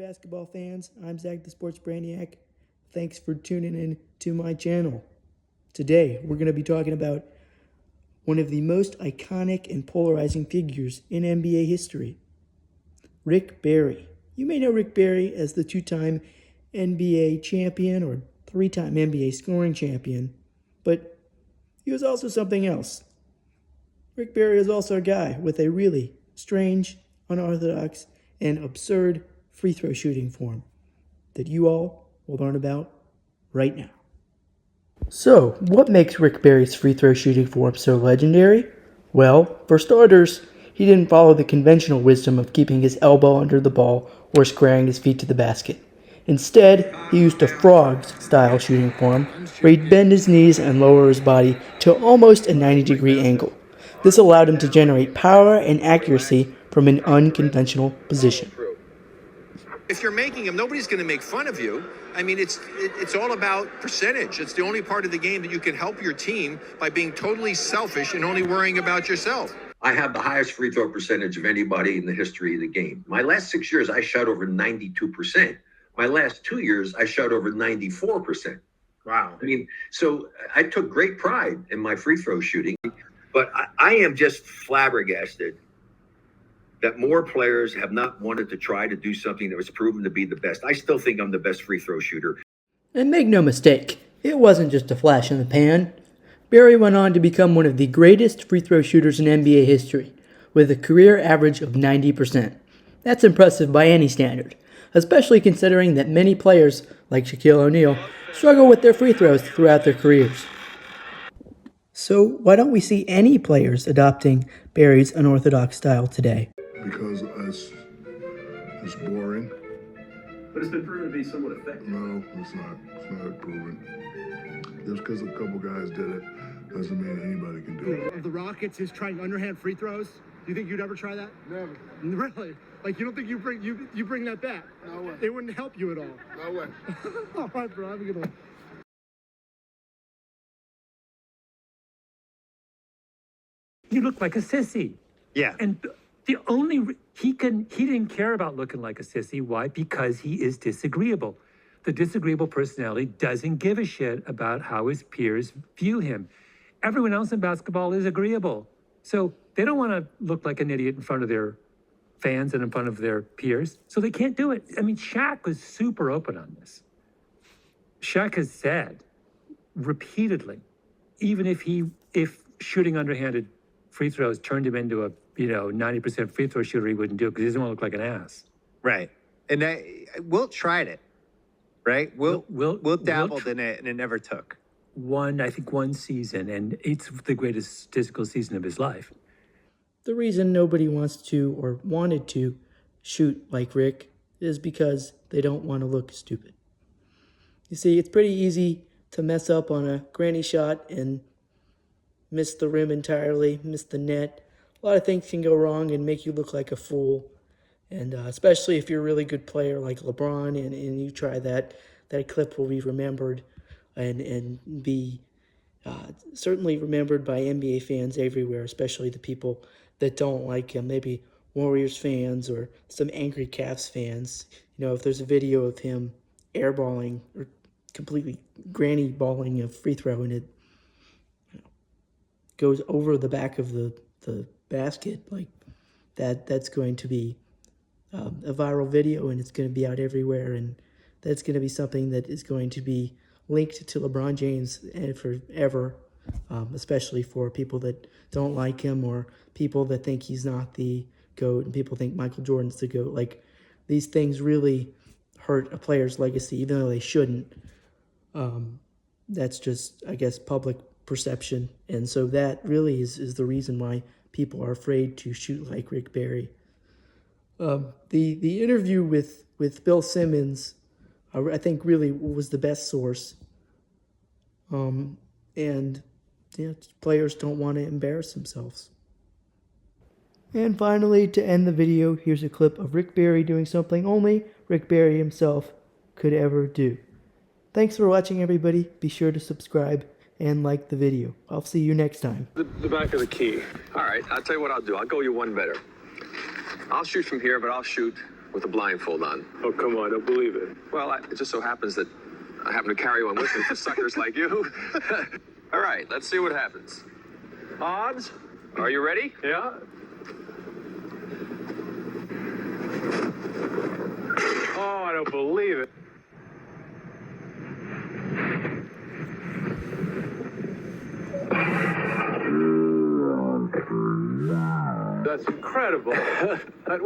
basketball fans, I'm Zach the Sports Brainiac. Thanks for tuning in to my channel. Today, we're going to be talking about one of the most iconic and polarizing figures in NBA history, Rick Barry. You may know Rick Barry as the two-time NBA champion or three-time NBA scoring champion, but he was also something else. Rick Barry is also a guy with a really strange, unorthodox, and absurd free throw shooting form that you all will learn about right now. So, what makes Rick Barry's free throw shooting form so legendary? Well, for starters, he didn't follow the conventional wisdom of keeping his elbow under the ball or squaring his feet to the basket. Instead, he used a frog-style shooting form where he'd bend his knees and lower his body to almost a 90-degree angle. This allowed him to generate power and accuracy from an unconventional position. If you're making them, nobody's going to make fun of you. I mean, it's all about percentage. It's the only part of the game that you can help your team by being totally selfish and only worrying about yourself. I have the highest free throw percentage of anybody in the history of the game. My last 6 years, I shot over 92%. My last 2 years, I shot over 94%. Wow. I mean, so I took great pride in my free throw shooting. But I am just flabbergasted that more players have not wanted to try to do something that was proven to be the best. I still think I'm the best free throw shooter. And make no mistake, it wasn't just a flash in the pan. Barry went on to become one of the greatest free throw shooters in NBA history, with a career average of 90%. That's impressive by any standard, especially considering that many players, like Shaquille O'Neal, struggle with their free throws throughout their careers. So why don't we see any players adopting Barry's unorthodox style today? Because it's boring. But it's been proven to be somewhat effective. No, it's not. It's not proven. Just because a couple guys did it doesn't mean anybody can do it. Of the Rockets is trying underhand free throws. Do you think you'd ever try that? Never. Really? Like, you don't think you bring that back? No way. It wouldn't help you at all. No way. All right, bro. Have a good one. You look like a sissy. Yeah. And the only he didn't care about looking like a sissy. Why? Because he is disagreeable. The disagreeable personality doesn't give a shit about how his peers view him. Everyone else in basketball is agreeable. So they don't want to look like an idiot in front of their fans and in front of their peers. So they can't do it. I mean, Shaq was super open on this. Shaq has said repeatedly, even if shooting underhanded free throws turned him into a 90% free throw shooter, he wouldn't do it because he doesn't want to look like an ass. Right. And Wilt tried it, right? Wilt dabbled in it, and it never took. I think one season, and it's the greatest statistical season of his life. The reason nobody wants to or wanted to shoot like Rick is because they don't want to look stupid. You see, it's pretty easy to mess up on a granny shot and miss the rim entirely, miss the net. A lot of things can go wrong and make you look like a fool. And especially if you're a really good player like LeBron and you try that clip will be remembered and be certainly remembered by NBA fans everywhere, especially the people that don't like him, maybe Warriors fans or some angry Cavs fans. If there's a video of him airballing or completely granny balling a free throw and it goes over the back of the basket, like that's going to be a viral video, and it's going to be out everywhere, and that's going to be something that is going to be linked to LeBron James forever, especially for people that don't like him or people that think he's not the GOAT and people think Michael Jordan's the GOAT. Like, these things really hurt a player's legacy, even though they shouldn't. That's just, I guess, public perception, and so that really is the reason why people are afraid to shoot like Rick Barry. The interview with Bill Simmons, I think, really was the best source. And players don't want to embarrass themselves. And finally, to end the video, here's a clip of Rick Barry doing something only Rick Barry himself could ever do. Thanks for watching, everybody. Be sure to subscribe and like the video. I'll see you next time. The back of the key. All right, I'll tell you what I'll do. I'll go you one better. I'll shoot from here, but I'll shoot with a blindfold on. Oh, come on, I don't believe it. Well, it just so happens that I happen to carry one with me for suckers like you. All right, let's see what happens. Odds, are you ready? Yeah? Oh, I don't believe it. That's incredible. That